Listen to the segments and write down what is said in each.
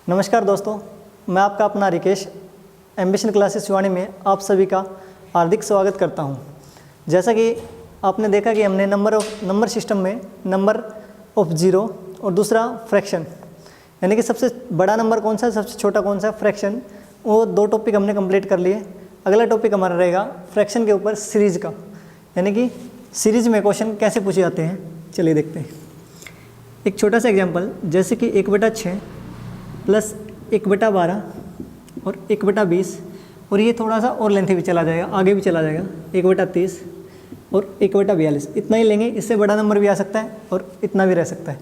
नमस्कार दोस्तों, मैं आपका अपना रिकेश एम्बिशन क्लासेस शिवानी में आप सभी का हार्दिक स्वागत करता हूं। जैसा कि आपने देखा कि हमने नंबर सिस्टम में नंबर ऑफ जीरो और दूसरा फ्रैक्शन, यानी कि सबसे बड़ा नंबर कौन सा है, सबसे छोटा कौन सा, फ्रैक्शन, वो दो टॉपिक हमने कंप्लीट कर लिए। अगला टॉपिक हमारा रहेगा फ्रैक्शन के ऊपर सीरीज़ का, यानी कि सीरीज़ में क्वेश्चन कैसे पूछे जाते हैं। चलिए देखते हैं एक छोटा सा एग्जाम्पल, जैसे कि 1/6 प्लस 1/12 और 1/20, और ये थोड़ा सा और लेंथी भी चला जाएगा, आगे भी चला जाएगा, 1/30 और 1/42, इतना ही लेंगे। इससे बड़ा नंबर भी आ सकता है और इतना भी रह सकता है।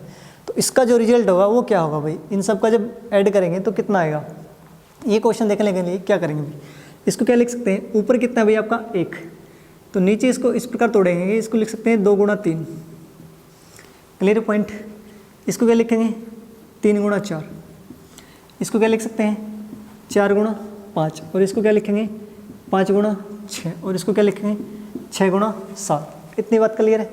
तो इसका जो रिजल्ट होगा वो क्या होगा भाई, इन सब का जब ऐड करेंगे तो कितना आएगा। ये क्वेश्चन देखने के लिए क्या करेंगे भाई, इसको क्या लिख सकते हैं, ऊपर कितना है भाई आपका 1, तो नीचे इसको इस प्रकार तोड़ेंगे, इसको लिख सकते हैं 2 × 3। Clear point. इसको क्या लिखेंगे 3 × 4, इसको क्या लिख सकते हैं 4 × 5, और इसको क्या लिखेंगे 5 × 6, और इसको क्या लिखेंगे 6 × 7। इतनी बात क्लियर है।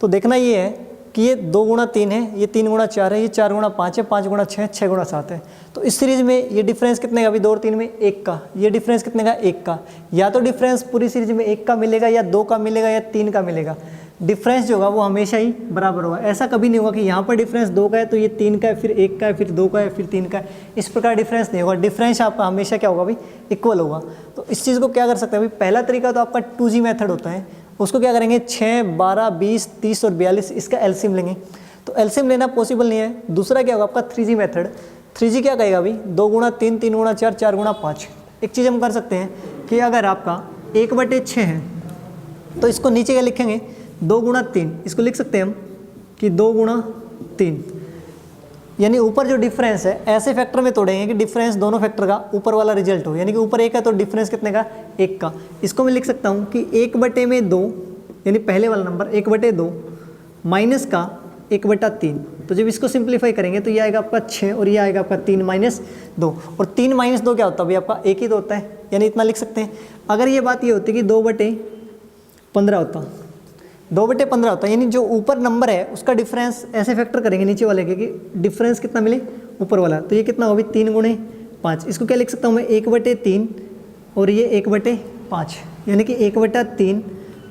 तो देखना ये है कि ये 2 × 3 है, ये 3 × 4 है, ये 4 × 5 है, 5 × 6 6 × 7 है। तो इस सीरीज़ में ये डिफरेंस कितने का, अभी 2 और 3 में 1 का, ये डिफरेंस कितने का 1 का। या तो डिफरेंस पूरी सीरीज में 1 का मिलेगा, या 2 का मिलेगा, या 3 का मिलेगा। डिफरेंस जो होगा वो हमेशा ही बराबर होगा। ऐसा कभी नहीं होगा कि यहाँ पर डिफरेंस 2 का है तो ये 3 का है, फिर 1 का है, फिर 2 का है, फिर 3 का है। इस प्रकार डिफरेंस नहीं होगा। डिफरेंस आपका हमेशा क्या होगा भाई, इक्वल होगा। तो इस चीज़ को क्या कर सकते हैं भाई, पहला तरीका तो आपका 2G मेथड होता है। उसको क्या करेंगे 6, 12, 20, 30 और 42, इसका एलसीएम लेंगे। तो एलसीएम लेना पॉसिबल नहीं है। दूसरा क्या होगा आपका 3G मेथड। 3G क्या कहेगा भाई, 2 × 3, 3 × 4, 4 × 5। एक चीज़ हम कर सकते हैं कि अगर आपका 1/6 है तो इसको नीचे क्या लिखेंगे 2 × 3, इसको लिख सकते हैं हम कि 2 × 3, यानी ऊपर जो डिफरेंस है ऐसे फैक्टर में तोड़ेंगे कि डिफरेंस दोनों फैक्टर का ऊपर वाला रिजल्ट हो, यानी कि ऊपर 1 है तो डिफरेंस कितने का 1 का। इसको मैं लिख सकता हूँ कि 1/2, यानी पहले वाला नंबर 1/2 माइनस का 1/3। तो जब इसको सिंप्लीफाई करेंगे तो ये आएगा आपका 6 और ये आएगा आपका 3 - 2, और 3 - 2 क्या होता है भाई आपका 1 ही तो होता है, यानी इतना लिख सकते हैं। अगर ये बात ये होती कि 2/15 होता, 2/15 होता है, यानी जो ऊपर नंबर है उसका डिफरेंस ऐसे फैक्टर करेंगे नीचे वाले के कि डिफरेंस कितना मिले ऊपर वाला। तो ये कितना होगा 3 × 5, इसको क्या लिख सकता हूँ मैं 1/3 और ये 1/5, यानी कि 1/3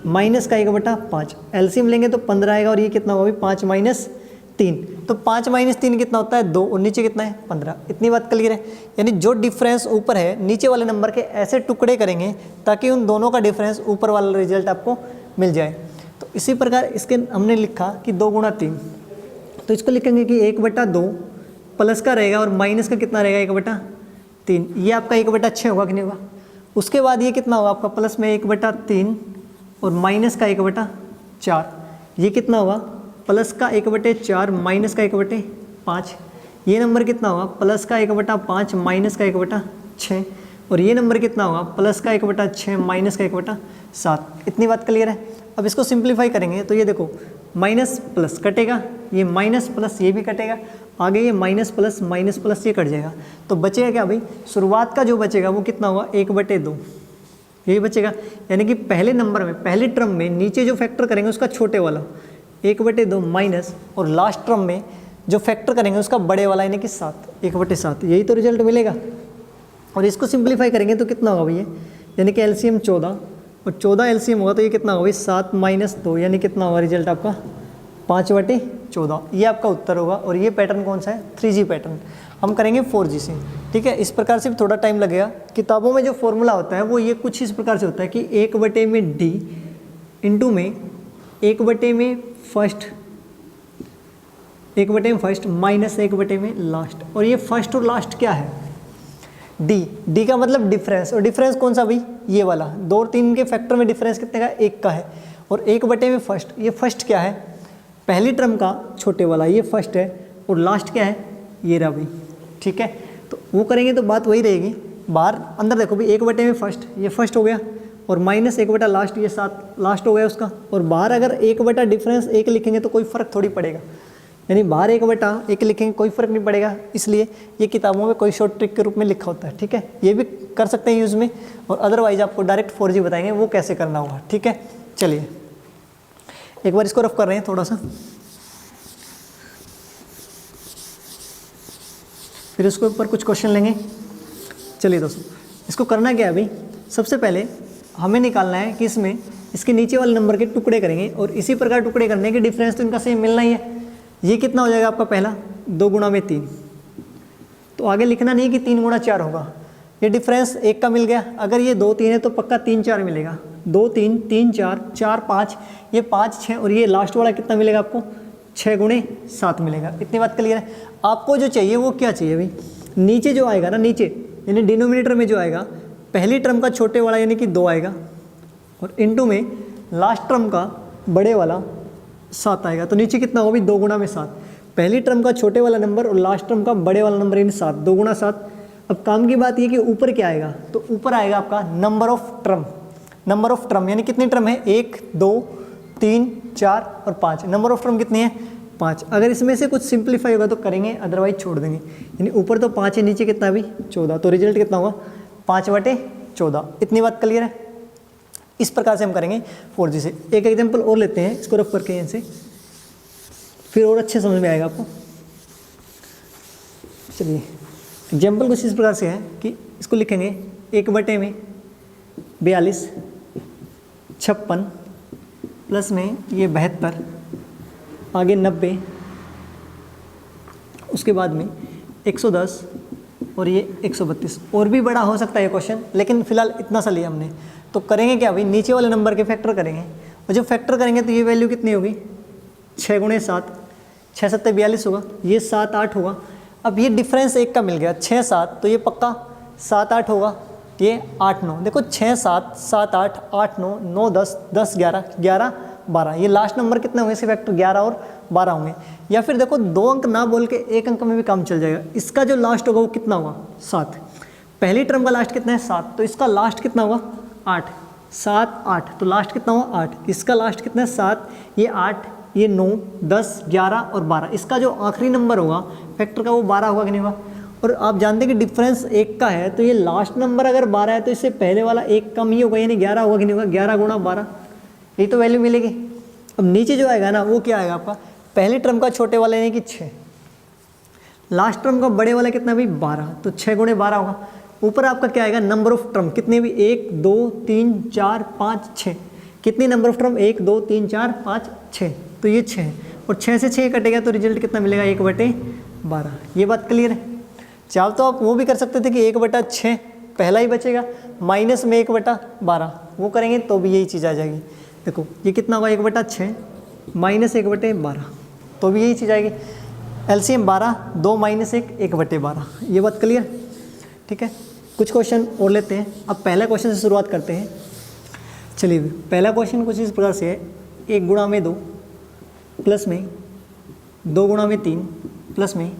माइनस का 1/5। एलसीएम लेंगे तो 15 आएगा, और ये कितना होगा 5 - 3। तो 5 - 3 कितना होता है 2, और नीचे कितना है 15। इतनी बात क्लियर है। यानी जो डिफरेंस ऊपर है नीचे वाले नंबर के ऐसे टुकड़े करेंगे ताकि उन दोनों का डिफरेंस ऊपर वाला रिजल्ट आपको मिल जाए। तो इसी प्रकार इसके हमने लिखा कि 2 × 3, तो इसको लिखेंगे कि 1/2 प्लस का रहेगा और माइनस का कितना रहेगा 1/3। ये आपका 1/6 होगा कि नहीं होगा। उसके बाद ये कितना होगा आपका प्लस में 1/3 और माइनस का 1/4, ये कितना होगा प्लस का 1/4 माइनस का 1/5। ये नंबर कितना होगा प्लस का 1/5 माइनस का 1/6, और ये नंबर कितना होगा प्लस का 1/6 माइनस का 1/7। इतनी बात क्लियर है। अब इसको सिंप्लीफाई करेंगे तो ये देखो माइनस प्लस कटेगा, ये माइनस प्लस ये भी कटेगा, आगे ये माइनस प्लस ये कट जाएगा। तो बचेगा क्या भाई, शुरुआत का जो बचेगा वो कितना होगा 1/2, यही बचेगा। यानी कि पहले नंबर में पहले टर्म में नीचे जो फैक्टर करेंगे उसका छोटे वाला 1/2 माइनस, और लास्ट टर्म में जो फैक्टर करेंगे उसका बड़े वाला यानी कि 7, 1/7। यही तो रिजल्ट मिलेगा। और इसको सिंप्लीफाई करेंगे तो कितना होगा भैया, यानी कि एलसीएम 14, और 14 एलसीएम होगा तो ये कितना होगा 7 - 2, यानी कितना होगा रिजल्ट आपका 5/14। ये आपका उत्तर होगा। और ये पैटर्न कौन सा है 3G पैटर्न। हम करेंगे 4G से, ठीक है। इस प्रकार से भी थोड़ा टाइम लगेगा। किताबों में जो फॉर्मूला होता है वो ये कुछ इस प्रकार से होता है कि 1/D इंटू में 1/में फर्स्ट माइनस 1/में लास्ट। और ये फर्स्ट और लास्ट क्या है डी का मतलब डिफरेंस, और डिफरेंस कौन सा भाई ये वाला 2 और 3 के फैक्टर में डिफरेंस कितने का 1 का है। और 1/में फर्स्ट, ये फर्स्ट क्या है पहली टर्म का छोटे वाला, ये फर्स्ट है, और लास्ट क्या है ये रहा भाई, ठीक है। तो वो करेंगे तो बात वही रहेगी। बाहर अंदर देखो भाई 1/में फर्स्ट, ये फर्स्ट हो गया, और माइनस 1/, लास्ट ये 7 लास्ट हो गया उसका। और बाहर अगर 1/, डिफरेंस 1 लिखेंगे तो कोई फ़र्क थोड़ी पड़ेगा, यानी बाहर 1/1 लिखेंगे कोई फ़र्क नहीं पड़ेगा। इसलिए ये किताबों में कोई शॉर्ट ट्रिक के रूप में लिखा होता है, ठीक है। ये भी कर सकते हैं यूज़ में, और अदरवाइज आपको डायरेक्ट 4G बताएंगे वो कैसे करना होगा, ठीक है। चलिए एक बार इसको रफ कर रहे हैं थोड़ा सा। फिर उसके ऊपर कुछ क्वेश्चन लेंगे। चलिए दोस्तों, इसको करना क्या है अभी, सबसे पहले हमें निकालना है कि इसमें इसके नीचे वाले नंबर के टुकड़े करेंगे और इसी प्रकार टुकड़े करने के डिफरेंस तो इनका सेम मिलना ही है। ये कितना हो जाएगा आपका पहला 2 गुणा में 3, तो आगे लिखना नहीं कि 3 गुणा 4 होगा, ये डिफरेंस 1 का मिल गया। अगर ये 2 3 है तो पक्का 3 4 मिलेगा, 2 3 3 4 4 5, ये 5 6 और ये लास्ट वाला कितना मिलेगा आपको 6 गुणे 7 मिलेगा। इतनी बात क्लियर है। आपको जो चाहिए वो क्या चाहिए भाई, नीचे जो आएगा ना, नीचे यानी डिनोमिनेटर में जो आएगा पहली टर्म का छोटे वाला यानी कि 2 आएगा और इनटू में लास्ट टर्म का बड़े वाला 7 आएगा। तो नीचे कितना होगा भाई 2 गुणा में 7, पहली टर्म का छोटे वाला नंबर और लास्ट टर्म का बड़े वाला नंबर यानी 7, 2 गुणा 7। अब काम की बात ये कि ऊपर क्या आएगा, तो ऊपर आएगा आपका number of term. Number of term यानी कितनी टर्म है, 1 2 3 4 और 5। नंबर ऑफ टर्म कितनी है 5। अगर इसमें से कुछ सिंप्लीफाई होगा तो करेंगे, अदरवाइज छोड़ देंगे। यानी ऊपर तो 5 है, नीचे कितना है भाई 14, तो रिजल्ट कितना होगा 5/14। इतनी बात क्लियर है। इस प्रकार से हम करेंगे 4G से। एक एग्जाम्पल और लेते हैं, इसको रफ करके इनसे, फिर और अच्छे समझ में आएगा आपको। चलिए एग्जाम्पल कुछ इस प्रकार से है कि इसको लिखेंगे 1/42 56 प्लस में ये 72 आगे 90 उसके बाद में 110 और ये 132। और भी बड़ा हो सकता है ये क्वेश्चन, लेकिन फिलहाल इतना सा लिया हमने। तो करेंगे क्या भाई, नीचे वाले नंबर के फैक्टर करेंगे और जब फैक्टर करेंगे तो ये वैल्यू कितनी होगी 6 गुणे 7, 6 7 42 होगा, ये 7 8 होगा। अब ये डिफरेंस 1 का मिल गया 6 7, तो ये पक्का 7 8 होगा, ये 8 9। देखो 6 7 7 8 8 9 9 10 10 11 11 12, ये लास्ट नंबर कितने होंगे इसके फैक्टर 11 और 12 होंगे। या फिर देखो 2 अंक ना बोल के 1 अंक में भी काम चल जाएगा। इसका जो लास्ट होगा वो कितना होगा 7, पहली टर्म का लास्ट कितना है 7, तो इसका लास्ट कितना होगा 8 7 8, तो लास्ट कितना होगा 8। इसका लास्ट कितना है 7, ये 8 ये 9 10 11 और 12। इसका जो आखिरी नंबर होगा फैक्टर का वो 12 होगा कि नहीं होगा। और आप जानते हैं कि डिफरेंस 1 का है, तो ये लास्ट नंबर अगर 12 है तो इससे पहले वाला 1 कम ही होगा, यानी 11 होगा कि नहीं होगा। 11 गुणा 12, यही तो वैल्यू मिलेगी। अब नीचे जो आएगा ना वो क्या आएगा आपका, पहले टर्म का छोटे वाला यानी कि 6, लास्ट टर्म का बड़े वाला कितना भी 12, तो 6 गुणे 12 होगा। ऊपर आपका क्या आएगा नंबर ऑफ टर्म, कितने भी 1 2 3 4 5 6, कितनी नंबर ऑफ टर्म 1 2 3 4 5 6, तो ये 6 और 6 से 6 कटेगा तो रिजल्ट कितना मिलेगा 1/12। ये बात क्लियर है। चाहो तो आप वो भी कर सकते थे कि 1/6 पहला ही बचेगा, माइनस में 1/12 वो करेंगे तो भी यही चीज़ आ जाएगी। देखो ये कितना होगा 1/6 माइनस 1/12, तो भी यही चीज़ आएगी। LCM 12 2 minus 1 1/12। ये बात क्लियर, ठीक है। कुछ क्वेश्चन और लेते हैं। अब पहला क्वेश्चन से शुरुआत करते हैं। चलिए पहला क्वेश्चन कुछ इस प्रकार से है, 1 गुणा में 2 प्लस में 2 गुणा में 3 प्लस में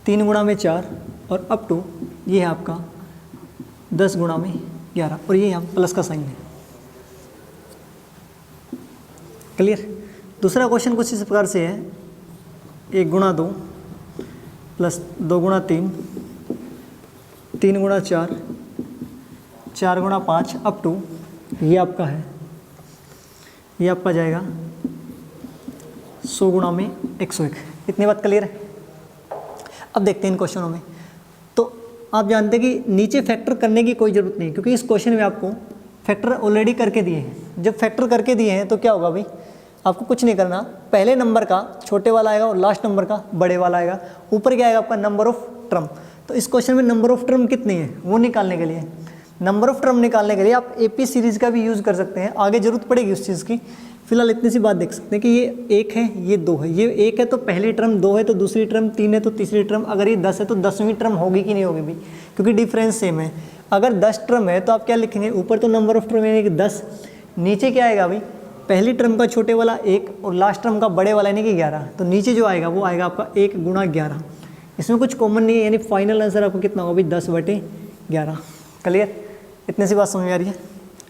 3 गुणा में 4 और अप टू ये है आपका 10 गुणा में 11 और ये यहाँ प्लस का साइन है। क्लियर। दूसरा क्वेश्चन कुछ इस प्रकार से है, 1 गुणा 2 प्लस 2 गुणा 3 3 गुणा 4 4 गुणा 5 अप टू ये आपका है, ये आपका जाएगा 100 गुणा में 101। इतनी बात क्लियर है। अब देखते हैं इन क्वेश्चनों में। तो आप जानते हैं कि नीचे फैक्टर करने की कोई ज़रूरत नहीं, क्योंकि इस क्वेश्चन में आपको फैक्टर ऑलरेडी करके दिए हैं। जब फैक्टर करके दिए हैं तो क्या होगा भाई, आपको कुछ नहीं करना, पहले नंबर का छोटे वाला आएगा और लास्ट नंबर का बड़े वाला आएगा। ऊपर क्या आएगा आपका नंबर ऑफ टर्म। तो इस क्वेश्चन में नंबर ऑफ टर्म कितनी है वो निकालने के लिए, नंबर ऑफ टर्म निकालने के लिए आप एपी सीरीज़ का भी यूज़ कर सकते हैं, आगे जरूरत पड़ेगी उस चीज़ की। फिलहाल इतनी सी बात देख सकते हैं कि ये 1 है ये 2 है, ये 1 है तो पहली टर्म, 2 है तो दूसरी टर्म, 3 है तो तीसरी टर्म, अगर ये 10 है तो 10वीं टर्म होगी कि नहीं होगी भी, क्योंकि डिफरेंस सेम है। अगर 10 टर्म है तो आप क्या लिखेंगे, ऊपर तो नंबर ऑफ टर्म यानी कि 10, नीचे क्या आएगा भाई, पहली टर्म का छोटे वाला 1 और लास्ट टर्म का बड़े वाला यानी कि 11, तो नीचे जो आएगा वो आएगा आपका 1 गुणा 11। इसमें कुछ कॉमन नहीं है, यानी फाइनल आंसर आपको कितना होगा भाई 10/11। क्लियर, इतनी सी बात समझ में आ रही है।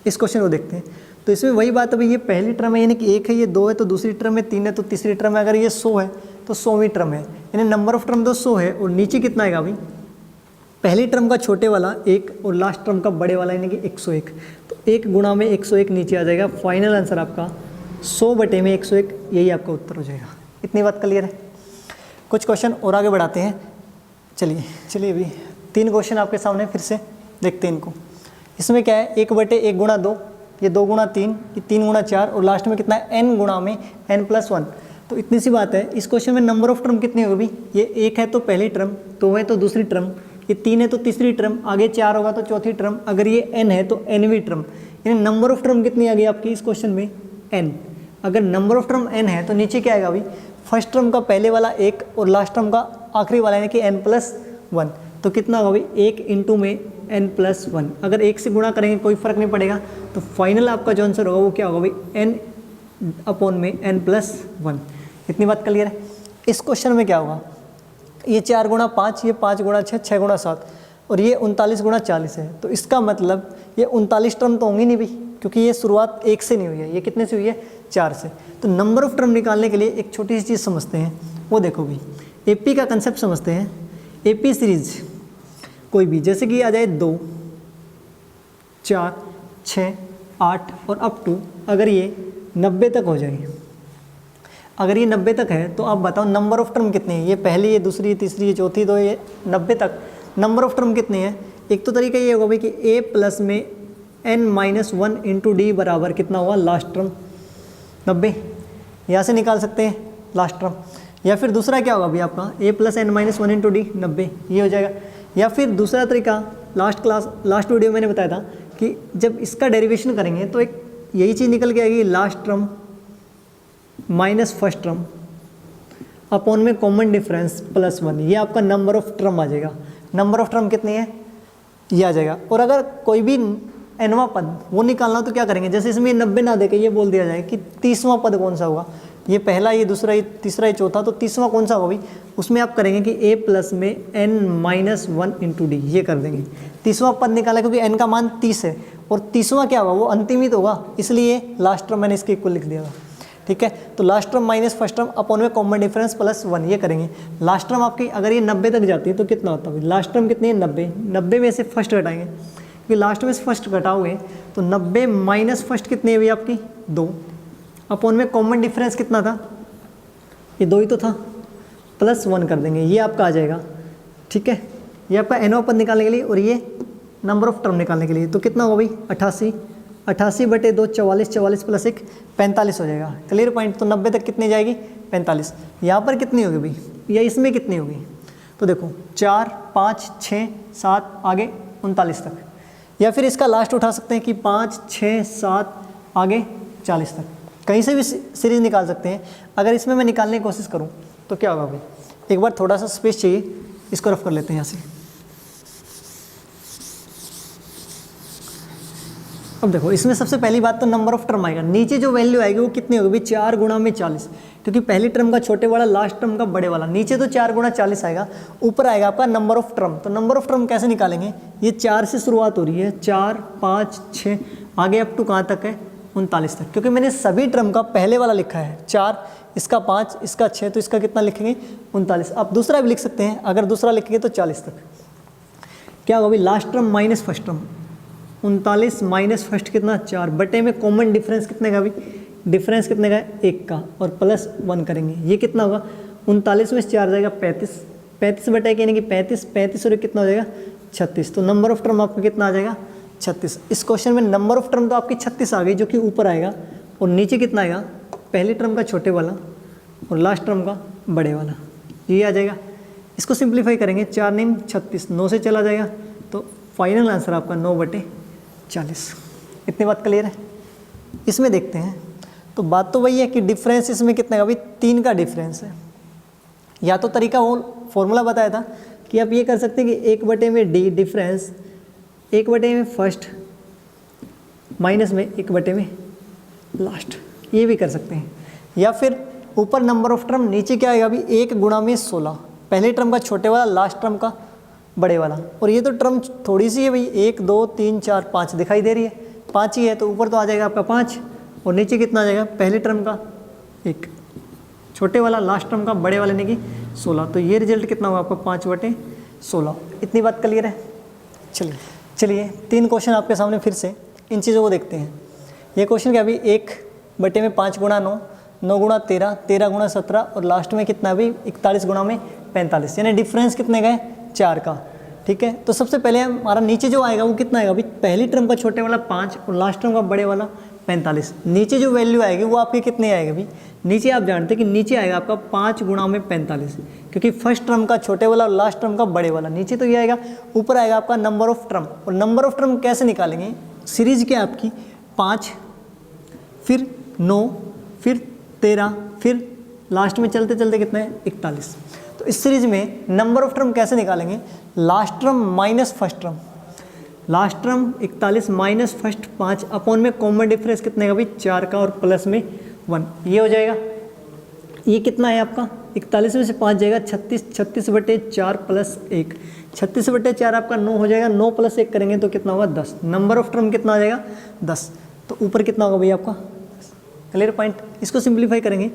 इस क्वेश्चन को देखते हैं। तो इसमें वही बात है भाई, ये पहली टर्म है यानी कि 1 है, ये 2 है तो दूसरी टर्म है, 3 है तो तीसरी टर्म है, अगर ये 100 है तो 100वीं टर्म है, यानी नंबर ऑफ टर्म तो 100 है। और नीचे कितना आएगा भाई, पहली टर्म का छोटे वाला 1 और लास्ट टर्म का बड़े वाला यानी कि 101, तो 1 गुणा में 101 नीचे आ जाएगा। फाइनल आंसर आपका 100/101, यही आपका उत्तर हो जाएगा। इतनी बात क्लियर है। कुछ क्वेश्चन और आगे बढ़ाते हैं। चलिए अभी 3 क्वेश्चन आपके सामने फिर से देखते हैं इनको। इसमें क्या है, 1/1 गुणा 2, ये 2 गुणा 3, ये 3 गुणा 4 और लास्ट में कितना है n गुणा में n+1। तो इतनी सी बात है। इस क्वेश्चन में नंबर ऑफ टर्म कितनी होगी? ये 1 है तो पहली टर्म, 2 है तो दूसरी टर्म, ये 3 है तो तीसरी टर्म, आगे 4 होगा तो चौथी टर्म, अगर ये n है तो nवीं टर्म। यानी नंबर ऑफ टर्म कितनी आ गई आपकी इस क्वेश्चन में? n। अगर नंबर ऑफ टर्म n है तो नीचे क्या आएगा अभी? फर्स्ट टर्म का पहले वाला 1 और लास्ट टर्म का आखिरी वाला यानी कि n+1। तो कितना होगा भाई? 1 इंटू में n+1। अगर 1 से गुणा करेंगे कोई फर्क नहीं पड़ेगा, तो फाइनल आपका जो आंसर होगा वो क्या होगा भाई? n में n+1। इतनी बात क्लियर है। इस क्वेश्चन में क्या होगा? ये 4 गुणा 5, ये 5 गुणा 6, 6 गुणा 7 और ये 39 गुणा 40 है। तो इसका मतलब ये 39 टर्म तो होंगी नहीं भाई, क्योंकि ये शुरुआत 1 से नहीं हुई है, ये कितने से हुई है? 4 से। तो नंबर ऑफ टर्म निकालने के लिए एक छोटी सी चीज़ समझते हैं, वो देखो भाई, एपी का कंसेप्ट समझते हैं। एपी सीरीज कोई भी, जैसे कि आ जाए 2, 4, 6, 8 और अप टू, अगर ये 90 तक हो जाए, अगर ये 90 तक है तो आप बताओ नंबर ऑफ टर्म कितनी है? ये पहली, ये दूसरी, ये तीसरी, ये चौथी, तो ये 90 तक नंबर ऑफ टर्म कितनी है? एक तो तरीका ये होगा भाई कि a प्लस में n-1 इंटू डी बराबर कितना हुआ? लास्ट टर्म 90, यहाँ से निकाल सकते हैं लास्ट टर्म। या फिर दूसरा क्या होगा भाई आपका? a plus n-1 into D 90, ये हो जाएगा। या फिर दूसरा तरीका लास्ट वीडियो मैंने बताया था कि जब इसका डेरिवेशन करेंगे तो एक यही चीज़ निकल के आएगी, last term minus first term upon में कॉमन डिफरेंस +1। ये आपका नंबर ऑफ टर्म आ जाएगा। नंबर ऑफ टर्म कितनी है? ये आ जाएगा। और अगर कोई भी nवां पद वो निकालना तो क्या करेंगे? जैसे इसमें 90 ना देके ये बोल दिया जाए कि 30वां पद कौन सा होगा? ये पहला, ये दूसरा, ये तीसरा, ये चौथा, तो 30वां कौन सा होगा भाई? उसमें आप करेंगे कि a प्लस में n-1 इंटू डी, ये कर देंगे। 30वां पद निकाला क्योंकि n का मान 30 है और 30वां क्या होगा? वो अंतिम ही तो होगा, इसलिए लास्ट टर्म मैंने इसके इक्वल लिख दिया था। ठीक है, तो last term minus first term upon में कॉमन डिफरेंस +1, ये करेंगे। लास्ट टर्म आपकी अगर ये 90 तक जाती है तो कितना होता है? लास्ट टर्म कितनी है? 90। 90 में से फर्स्ट घटाएंगे, क्योंकि लास्ट में से फर्स्ट घटाओगे तो 90 माइनस फर्स्ट कितनी है भाई आपकी? 2 अपॉन में कॉमन डिफरेंस कितना था? ये 2 ही तो था, +1 कर देंगे, ये आपका आ जाएगा। ठीक है, ये आपका nवां पद निकालने के लिए और ये नंबर ऑफ टर्म निकालने के लिए। तो कितना होगा भाई? 88, 88/2 44, 44 + 1 45 हो जाएगा। Clear point. तो 90 तक कितनी जाएगी? 45। यहाँ पर कितनी होगी भाई? या इसमें कितनी होगी? तो देखो 4, 5, 6, 7 आगे 39 तक, या फिर इसका लास्ट उठा सकते हैं कि 5, 6, 7 आगे 40 तक, कहीं से भी सीरीज निकाल सकते हैं। अगर इसमें मैं निकालने की कोशिश करूँ तो क्या होगा भाई? एक बार थोड़ा सा स्पेस चाहिए, इसको रफ कर लेते हैं यहाँ से। अब देखो इसमें सबसे पहली बात तो नंबर ऑफ टर्म आएगा। नीचे जो वैल्यू आएगी वो कितनी होगी? 4 गुणा में 40, क्योंकि पहली टर्म का छोटे वाला, लास्ट टर्म का बड़े वाला। नीचे तो 4 गुणा 40 आएगा, ऊपर आएगा आपका नंबर ऑफ टर्म। तो नंबर ऑफ टर्म कैसे निकालेंगे? ये 4 से शुरुआत हो रही है, 4, 5, 6 आगे अप टू कहाँ तक है? 39 तक, क्योंकि मैंने सभी टर्म का पहले वाला लिखा है 4, इसका 5, इसका 6, तो इसका कितना लिखेंगे? 39। आप दूसरा भी लिख सकते हैं, अगर दूसरा लिखेंगे तो 40 तक। क्या होगा भाई? Last term minus first term, 39 minus first कितना? 4 बटे में कॉमन डिफरेंस कितने का भाई? डिफरेंस कितने का है? 1 का, और +1 करेंगे, ये कितना होगा? 39 में से 4 जाएगा 35, 35 बटे यानी कि 35, 35 और कितना हो जाएगा? 36। तो नंबर ऑफ टर्म आपका कितना आ जाएगा? 36। इस क्वेश्चन में नंबर ऑफ टर्म तो आपकी 36 आ गई, जो कि ऊपर आएगा, और नीचे कितना आएगा? पहले टर्म का छोटे वाला और लास्ट टर्म का बड़े वाला, ये आ जाएगा। इसको सिंप्लीफाई करेंगे, 4 9 36, 9 से चला जाएगा, तो फाइनल आंसर आपका 9/40। इतनी बात क्लियर है। इसमें देखते हैं, तो बात तो वही है कि डिफरेंस इसमें कितना का भाई? 3 का डिफरेंस है। या तो तरीका वो फॉर्मूला बताया था कि आप ये कर सकते हैं कि 1/d डिफरेंस 1/में फर्स्ट माइनस में 1/में लास्ट, ये भी कर सकते हैं। या फिर ऊपर नंबर ऑफ टर्म, नीचे क्या आएगा अभी? 1 गुणा में 16, पहले टर्म का छोटे वाला, लास्ट टर्म का बड़े वाला। और ये तो टर्म थोड़ी सी है भाई, 1 2 3 4 5 दिखाई दे रही है, 5 ही है, तो ऊपर तो आ जाएगा आपका 5, और नीचे कितना आ जाएगा? पहले टर्म का 1 छोटे वाला, लास्ट टर्म का बड़े वाले ने की 16। तो ये रिजल्ट कितना होगा आपका? 5/16। इतनी बात क्लियर है। चलिए 3 क्वेश्चन आपके सामने फिर से इन चीज़ों को देखते हैं। ये क्वेश्चन क्या अभी? 1/में 5 गुणा 9, 9 गुणा 13, 13 गुणा 17, और लास्ट में कितना भी? 41 गुणा में 45, यानी डिफरेंस कितने का है? 4 का, ठीक है। तो सबसे पहले हमारा नीचे जो आएगा वो कितना आएगा अभी, पहली टर्म का छोटे वाला 5 और लास्ट टर्म का बड़े वाला 45। नीचे जो वैल्यू आएगी वो आपकी कितनी आएगी अभी, नीचे आप जानते हैं कि नीचे आएगा आपका 5 गुणा में 45, क्योंकि फर्स्ट टर्म का छोटे वाला और लास्ट टर्म का बड़े वाला, नीचे तो ये आएगा, ऊपर आएगा आपका नंबर ऑफ टर्म। और नंबर ऑफ टर्म कैसे निकालेंगे, सीरीज क्या है आपकी 5 फिर 9 फिर 13 फिर लास्ट में चलते चलते कितना है 41। तो इस सीरीज में नंबर ऑफ टर्म कैसे निकालेंगे, last term minus first term, last term 41 minus first 5 upon में कॉमन डिफरेंस कितने का भाई 4 का और प्लस में 1, ये हो जाएगा। ये कितना है आपका 41 में से 5 जाएगा 36, 36/4 प्लस 1, 36/4 आपका 9 हो जाएगा, 9 प्लस 1 करेंगे तो कितना होगा 10। नंबर ऑफ टर्म कितना आ जाएगा 10, तो ऊपर कितना होगा भैया आपका, क्लियर पॉइंट। इसको सिंप्लीफाई करेंगे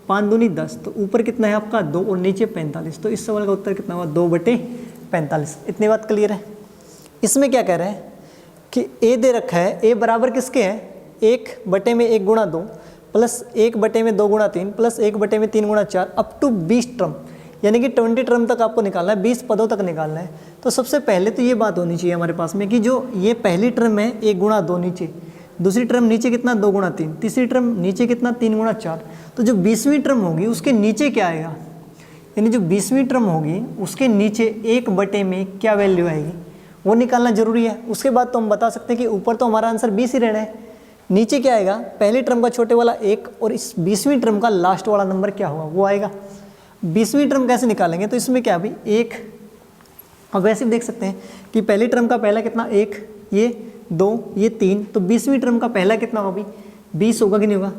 5 दूनी 10, तो ऊपर कितना है आपका 2 और नीचे 45, तो इस सवाल का उत्तर कितना होगा 2/45। इतनी बात क्लियर है। इसमें क्या कह रहे हैं कि ए दे रखा है, ए बराबर किसके है 1/1 गुणा 2 प्लस 1/2 गुणा 3 प्लस 1/3 गुणा 4 अप टू 20 टर्म, यानी कि 20 टर्म तक आपको निकालना है, 20 पदों तक निकालना है। तो सबसे पहले तो ये बात होनी चाहिए हमारे पास में कि जो ये पहली टर्म है 1 गुणा 2 नीचे, दूसरी टर्म नीचे कितना 2 गुणा 3, तीसरी टर्म नीचे कितना 3 गुणा 4, तो जो 20वीं टर्म होगी उसके नीचे क्या आएगा, यानी जो 20वीं टर्म होगी उसके नीचे 1/, में क्या वैल्यू आएगी वो निकालना जरूरी है। उसके बाद तो हम बता सकते हैं कि ऊपर तो हमारा आंसर 20 ही रहना है, नीचे क्या आएगा पहले टर्म का छोटे वाला 1 और इस 20वीं टर्म का लास्ट वाला नंबर क्या होगा वो आएगा। 20वीं टर्म कैसे निकालेंगे, तो इसमें क्या अभी 1, अब वैसे भी देख सकते हैं कि पहली टर्म का पहला कितना 1, ये 2, ये 3, तो 20वीं टर्म का पहला कितना होगा अभी 20 होगा कि नहीं होगा,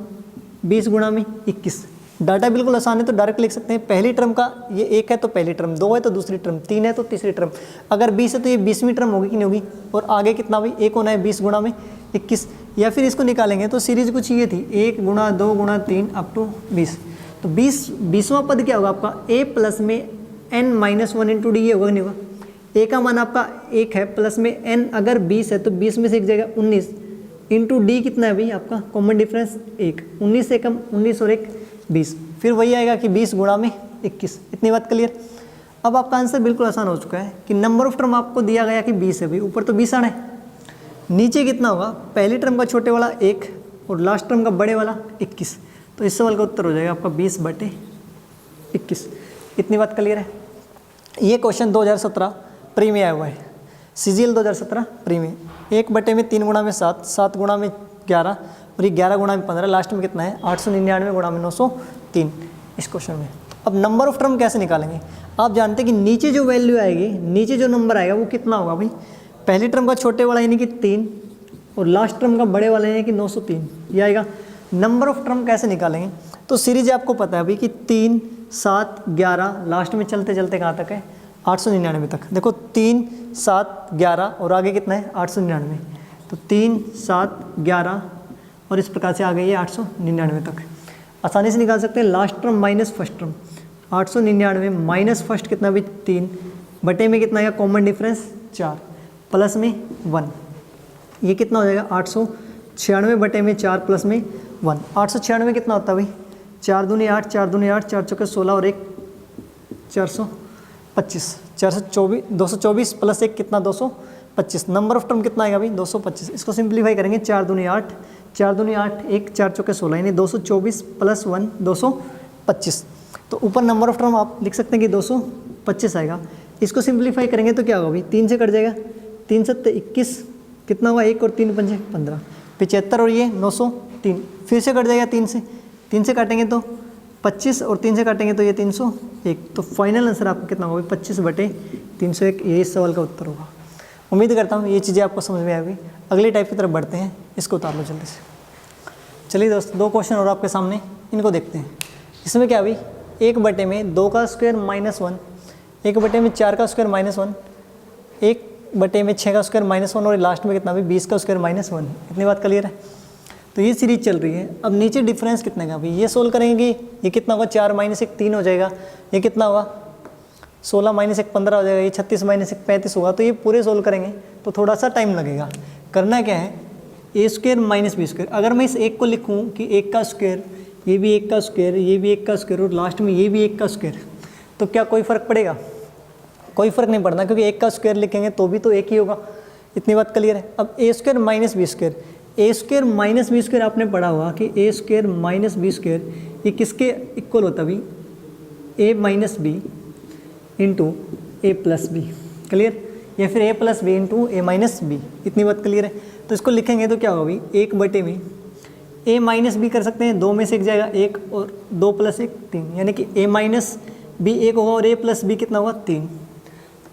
20 गुणा में 21। डाटा बिल्कुल आसान है तो डायरेक्ट लिख सकते हैं, पहली टर्म का ये 1 है तो पहली टर्म, 2 है तो दूसरी टर्म, 3 है तो तीसरी टर्म, अगर 20 है तो ये 20वीं टर्म होगी कि नहीं होगी, और आगे कितना भी 1 होना है 20 गुणा में 21। या फिर इसको निकालेंगे तो सीरीज कुछ ये थी 1 गुणा 2 गुणा 3 अप टू 20, तो 20वां पद क्या होगा आपका a प्लस में n-1 इंटू डी, ये होगा नहीं होगा, a का मान आपका 1 है प्लस में n अगर 20 है तो 20 में से एक जाएगा 19 इंटू डी कितना है भाई आपका कॉमन डिफरेंस 1, 19 से कम 19 और 1 20, फिर वही आएगा कि 20 गुणा में 21। इतनी बात क्लियर। अब आपका आंसर बिल्कुल आसान हो चुका है कि नंबर ऑफ टर्म आपको दिया गया कि 20 है भाई, ऊपर तो 20 आना है, नीचे कितना होगा पहली टर्म का छोटे वाला 1 और लास्ट टर्म का बड़े वाला 21, तो इस सवाल का उत्तर हो जाएगा आपका 20/21। इतनी बात क्लियर है। ये क्वेश्चन 2017 प्री में आया हुआ है, CGL 2017 प्री में, 1/3 गुणा में 7, 7 गुणा में 11 और ये 11 गुणा में 15, लास्ट में कितना है 899 गुणा में 903 इस क्वेश्चन में। अब नंबर ऑफ टर्म कैसे निकालेंगे, आप जानते हैं कि नीचे जो वैल्यू आएगी, नीचे जो नंबर आएगा वो कितना होगा भाई, पहली टर्म का छोटे वाला यानी कि 3 और लास्ट टर्म का बड़े वाला यानी कि 903, ये आएगा। नंबर ऑफ टर्म कैसे निकालेंगे, तो सीरीज आपको पता है भाई कि 3, 7, 11 लास्ट में चलते चलते कहाँ तक है 899 तक। देखो 3, 7, 11 और आगे कितना है 899, तो 3, 7, 11 और इस प्रकार से आ गई है 899 तक। आसानी से निकाल सकते हैं last term minus first term, 899 minus first कितना भी 3 बटे में कितना आएगा कॉमन डिफरेंस 4 प्लस में 1, ये कितना हो जाएगा 896 बटे में 4 प्लस में 1। 896 कितना होता है भाई 4 दूनी 8, 4 दूनी 8, 4 चौके 16 और 1 425, 224 प्लस 1 कितना 225। नंबर ऑफ टर्म कितना आएगा भाई 225। इसको सिंप्लीफाई करेंगे 4 दूनी 8, 4 दूनी 8, 1 4 चौके 16 यानी 224 प्लस 1 225। तो ऊपर नंबर ऑफ टर्म आप लिख सकते हैं कि 225 आएगा। इसको सिंप्लीफाई करेंगे तो क्या होगा भाई 3 से कट जाएगा, 3 7 21 कितना हुआ 1 और 3 5 15 75 और ये 903 फिर से कट जाएगा 3 से काटेंगे तो 25 और 3 से काटेंगे तो ये 301। तो फाइनल आंसर आपको कितना होगा 25/301, ये इस सवाल का उत्तर होगा। उम्मीद करता हूँ ये चीज़ें आपको समझ में आएगी। अगले टाइप की तरफ बढ़ते हैं, इसको उतार लो जल्दी से। चलिए दोस्त 2 क्वेश्चन और आपके सामने, इनको देखते हैं। इसमें क्या भाई 1/2 का स्क्वायर -1, 1/4 का स्क्वायर -1, 1/6 का स्क्वायर -1 और लास्ट में कितना भी 20 का स्क्वायर -1। इतनी बात क्लियर है। तो ये सीरीज चल रही है। अब नीचे डिफरेंस कितने का भाई ये सोल्व करेंगे, ये कितना होगा 4 - 1 3 हो जाएगा, ये कितना होगा 16 - 1 15 हो जाएगा, ये 36 - 1 35 होगा। तो ये पूरे सोल्व करेंगे तो थोड़ा सा टाइम लगेगा। करना क्या है a² - b²। अगर मैं इस एक को लिखूँ कि 1 का स्क्वायर, ये भी 1 का स्क्वायर, ये भी 1 का स्क्वायर और लास्ट में ये भी 1 का स्क्वायर, तो क्या कोई फ़र्क पड़ेगा? कोई फ़र्क नहीं पड़ता, क्योंकि एक का स्क्वायर लिखेंगे तो भी तो एक ही होगा। इतनी बात क्लियर है। अब ए स्क्वायर माइनस बी स्क्वायर, ए स्क्वायर माइनस बी स्क्वायर आपने पढ़ा हुआ कि ए स्क्वायर माइनस बी स्क्वायर ये किसके इक्वल होता भी, ए माइनस बी इंटू ए प्लस बी। क्लियर, या फिर ए प्लस बी इंटू ए माइनस बी। इतनी बात क्लियर है। तो इसको लिखेंगे तो क्या होगा भाई, एक बटे में ए माइनस बी कर सकते हैं, दो में से एक जाएगा एक, और दो प्लस एक तीन, यानी कि ए माइनस बी एक होगा और ए प्लस बी कितना होगा, तीन।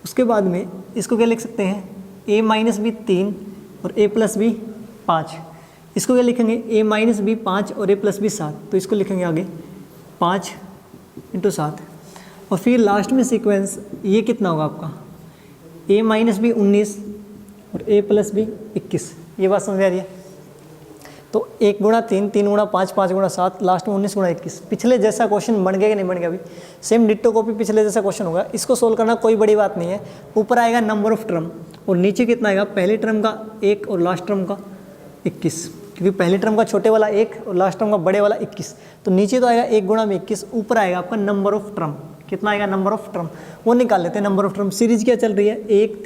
उसके बाद में इसको क्या लिख सकते हैं, ए माइनस बी तीन और ए प्लस बी पाँच। इसको क्या लिखेंगे, ए माइनस बी पाँच और ए प्लस बी सात। तो इसको लिखेंगे आगे 5 इंटू 7, और फिर लास्ट में सीक्वेंस ये कितना होगा आपका, ए माइनस बी 19 और ए प्लस बी 21। ये बात समझ आ रही है। तो 1 गुणा 3, 3 गुणा 5, 5 गुणा 7, लास्ट में 19 गुणा 21। पिछले जैसा क्वेश्चन बन गया कि नहीं बन गया, अभी सेम डिट्टो कॉपी पिछले जैसा क्वेश्चन होगा। इसको सोल्व करना कोई बड़ी बात नहीं है। ऊपर आएगा नंबर ऑफ टर्म और नीचे कितना आएगा, पहले टर्म का 1 और लास्ट टर्म का 21, क्योंकि पहले टर्म का छोटे वाला 1 और लास्ट टर्म का बड़े वाला 21। तो नीचे तो आएगा 1 गुणा में 21, ऊपर आएगा आपका नंबर ऑफ टर्म। कितना आएगा, नंबर ऑफ टर्म, वो निकाल लेते हैं। नंबर ऑफ टर्म सीरीज क्या चल रही है, 1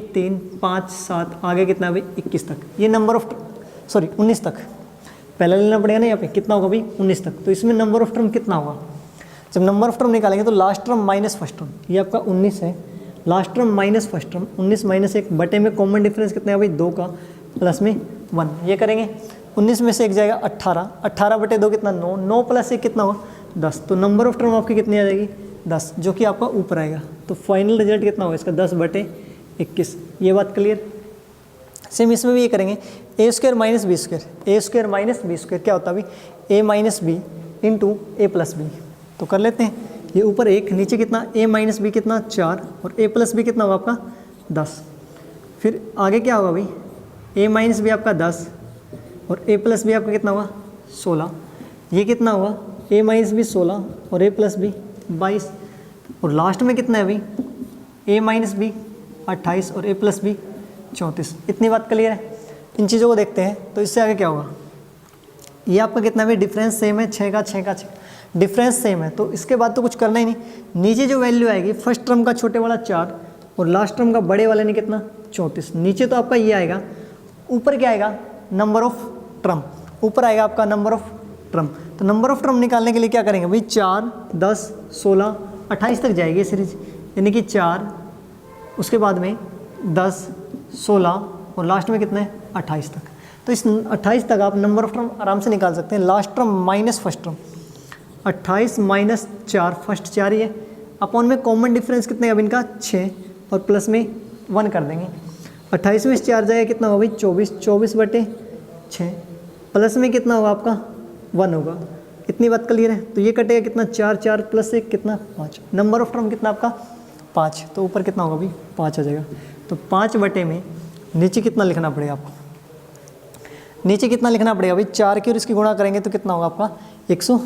3 5 7, आगे कितना है भाई 21 तक। ये नंबर ऑफ 19 तक पहले लेना पड़ेगा ना, यहाँ पे कितना होगा भाई 19 तक। तो इसमें नंबर ऑफ टर्म कितना होगा, जब नंबर ऑफ टर्म निकालेंगे तो last term minus first term, ये आपका 19 है, last term minus first term, 19 minus 1 बटे में कॉमन डिफरेंस कितना है भाई 2 का, प्लस में 1। ये करेंगे 19 में से एक जाएगा 18, 18 बटे 2 कितना 9, 9 प्लस 1 कितना होगा 10। तो नंबर ऑफ टर्म आपकी कितनी आ जाएगी 10, जो कि आपका ऊपर आएगा। तो फाइनल रिजल्ट कितना होगा इसका 10 बटे 21। ये बात क्लियर। सेम इसमें भी ये करेंगे, ए स्क्वायर माइनस बी स्क्वायर, ए स्क्वायर माइनस बी स्क्वायर क्या होता है भाई, ए माइनस बी इंटू ए प्लस बी। तो कर लेते हैं, ये ऊपर 1 नीचे कितना, ए माइनस बी कितना 4 और ए प्लस बी कितना होगा आपका 10। फिर आगे क्या होगा भाई, ए माइनस बी आपका 10 और ए प्लस बी आपका कितना होगा 16। ये कितना होगा, ए माइनस बी 16 और ए प्लस बी 22। और लास्ट में कितना है भाई, ए माइनस बी 28 और ए प्लस बी 34। इतनी बात क्लियर है। इन चीज़ों को देखते हैं तो इससे आगे क्या होगा, ये आपका कितना भी डिफरेंस सेम है, 6 का 6 डिफरेंस सेम है। तो इसके बाद तो कुछ करना ही नहीं। नीचे जो वैल्यू आएगी, फर्स्ट टर्म का छोटे वाला 4 और लास्ट टर्म का बड़े वाले ने कितना 34। नीचे तो आपका ये आएगा, ऊपर क्या आएगा, नंबर ऑफ टर्म, ऊपर आएगा आपका नंबर ऑफ टर्म। तो नंबर ऑफ टर्म निकालने के लिए क्या करेंगे भाई, 4 10 16 28 तक जाएगी सीरीज, यानी कि 4, उसके बाद में 10 16 और लास्ट में कितने 28 तक। तो इस 28 तक आप नंबर ऑफ टर्म आराम से निकाल सकते हैं। Last term minus first term, 28 minus 4, first 4 ही है, अपॉन में कॉमन डिफरेंस कितने अब इनका 6 और प्लस में 1 कर देंगे। 28 में 4 जाएगा कितना होगा भाई 24, 24 बटे 6, प्लस में कितना होगा आपका 1 होगा। इतनी बात क्लियर है। तो ये कटेगा कितना 4 4 प्लस 1 कितना 5। नंबर ऑफ टर्म कितना आपका 5, तो ऊपर कितना होगा भाई 5 आ जाएगा। तो 5 बटे में नीचे कितना लिखना पड़ेगा आपको, नीचे कितना लिखना पड़ेगा भाई 4 की और इसकी गुणा करेंगे तो कितना होगा आपका 100